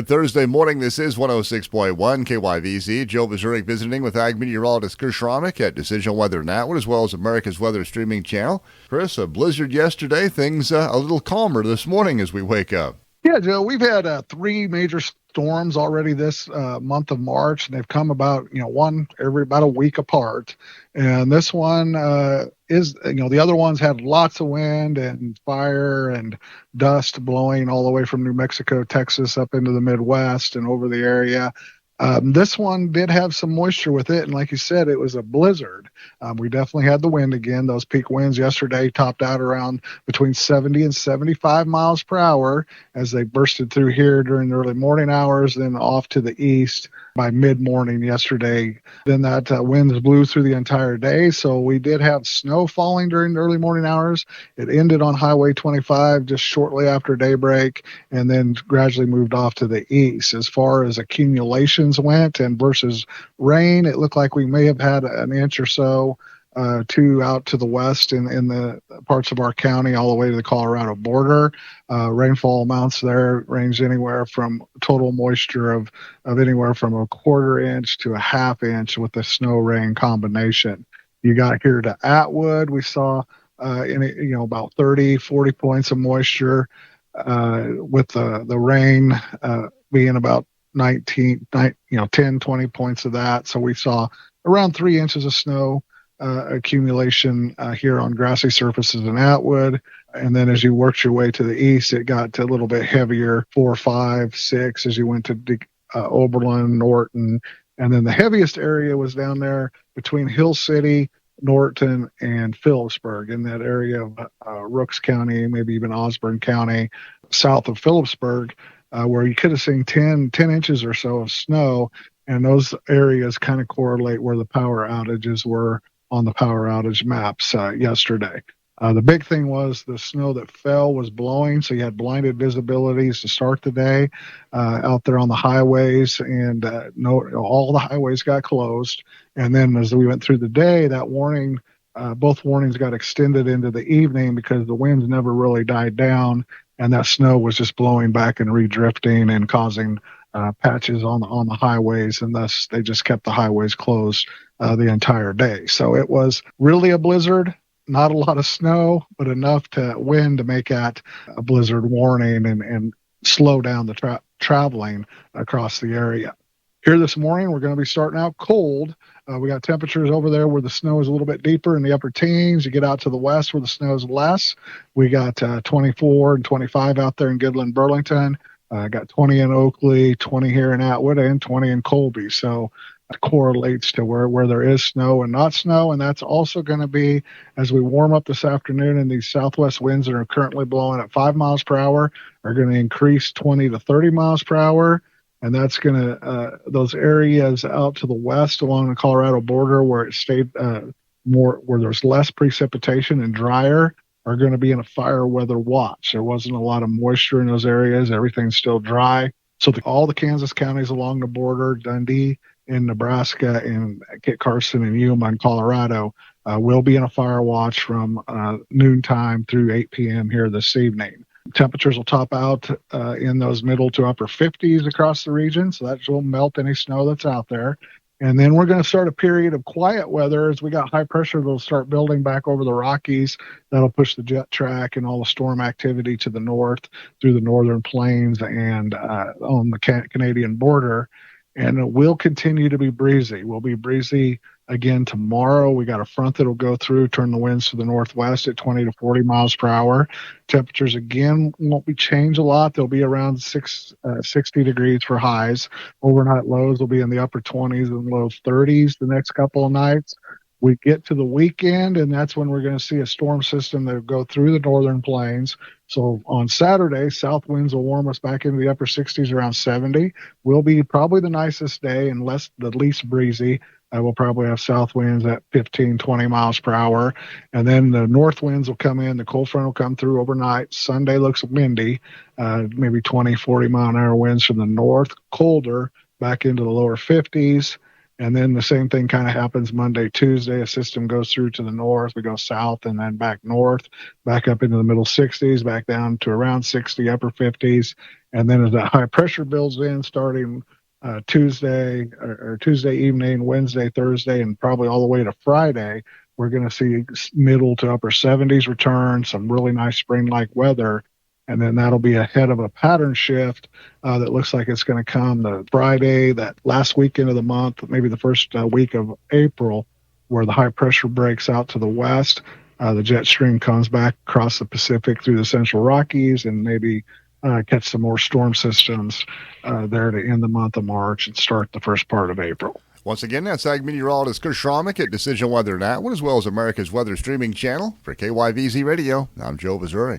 Good Thursday morning. This is 106.1 KYVZ. Joe Vazurek visiting with Ag Meteorologist Chris Schromick at Decisional Weather Now, as well as America's Weather Streaming Channel. Chris, a blizzard yesterday. Things a little calmer this morning as we wake up. Yeah, Joe, we've had three major storms already this month of March, and they've come about, one every about a week apart. And this one is, the other ones had lots of wind and fire and dust blowing all the way from New Mexico, Texas, up into the Midwest and over the area. This one did have some moisture with it, and like you said, it was a blizzard. We definitely had the wind again. Those peak winds yesterday topped out around between 70 and 75 miles per hour as they bursted through here during the early morning hours, then off to the east by mid-morning yesterday. Then that winds blew through the entire day, so we did have snow falling during the early morning hours. It ended on Highway 25 just shortly after daybreak, and then gradually moved off to the east. As far as accumulations went and versus rain, it looked like we may have had an inch or so two out to the west in the parts of our county all the way to the Colorado border. Rainfall amounts there range anywhere from total moisture of anywhere from a quarter inch to a half inch with the snow rain combination. You got here to Atwood, we saw about 30-40 points of moisture with the rain being about 10-20 points of that. So we saw around 3 inches of snow accumulation here on grassy surfaces in Atwood. And then as you worked your way to the east, it got a little bit heavier, 4, 5, 6 as you went to Oberlin, Norton. And then the heaviest area was down there between Hill City, Norton, and Phillipsburg, in that area of Rooks County, maybe even Osborne County, south of Phillipsburg, where you could have seen 10 inches or so of snow. And those areas kind of correlate where the power outages were on the power outage maps yesterday. The big thing was the snow that fell was blowing, so you had blinded visibilities to start the day out there on the highways, and all the highways got closed. And then as we went through the day, that warning, both warnings got extended into the evening because the winds never really died down, and that snow was just blowing back and redrifting and causing patches on the highways, and thus they just kept the highways closed the entire day. So it was really a blizzard. Not a lot of snow, but enough to wind to make that a blizzard warning and slow down the traveling across the area. Here this morning, we're going to be starting out cold. We got temperatures over there where the snow is a little bit deeper in the upper teens. You get out to the west where the snow is less. We got 24 and 25 out there in Goodland, Burlington. Got 20 in Oakley, 20 here in Atwood, and 20 in Colby. So it correlates to where there is snow and not snow. And that's also going to be as we warm up this afternoon, and these southwest winds that are currently blowing at 5 miles per hour are going to increase 20 to 30 miles per hour. And that's going to, those areas out to the west along the Colorado border where it stayed where there's less precipitation and drier, are going to be in a fire weather watch. There wasn't a lot of moisture in those areas. Everything's still dry. So all the Kansas counties along the border, Dundee in Nebraska, and Kit Carson and Yuma in Colorado will be in a fire watch from noontime through 8 p.m. here this evening. Temperatures will top out in those middle to upper 50s across the region, so that will melt any snow that's out there. And then we're going to start a period of quiet weather as we got high pressure that'll start building back over the Rockies. That'll push the jet track and all the storm activity to the north through the northern plains and on the Canadian border. And it will continue to be breezy. We'll be breezy again tomorrow. We got a front that'll go through, turn the winds to the northwest at 20 to 40 miles per hour. Temperatures again won't be changed a lot. They'll be around 60 degrees for highs. Overnight lows will be in the upper 20s and low 30s the next couple of nights. We get to the weekend, and that's when we're going to see a storm system that will go through the northern plains. So on Saturday, south winds will warm us back into the upper 60s, around 70. Will be probably the nicest day and the least breezy. We'll probably have south winds at 15, 20 miles per hour. And then the north winds will come in. The cold front will come through overnight. Sunday looks windy, maybe 20, 40 mile an hour winds from the north, colder, back into the lower 50s. And then the same thing kind of happens Monday, Tuesday. A system goes through to the north. We go south and then back north, back up into the middle 60s, back down to around 60, upper 50s. And then as that high pressure builds in, starting Tuesday or Tuesday evening, Wednesday, Thursday, and probably all the way to Friday, we're going to see middle to upper 70s return, some really nice spring-like weather. And then that'll be ahead of a pattern shift that looks like it's going to come the Friday, that last weekend of the month, maybe the first week of April, where the high pressure breaks out to the west. The jet stream comes back across the Pacific through the Central Rockies and maybe catch some more storm systems there to end the month of March and start the first part of April. Once again, that's Ag Meteorologist Chris Schromick at Decision Weather and Atwood, as well as America's Weather Streaming Channel. For KYVZ Radio, I'm Joe Missouri.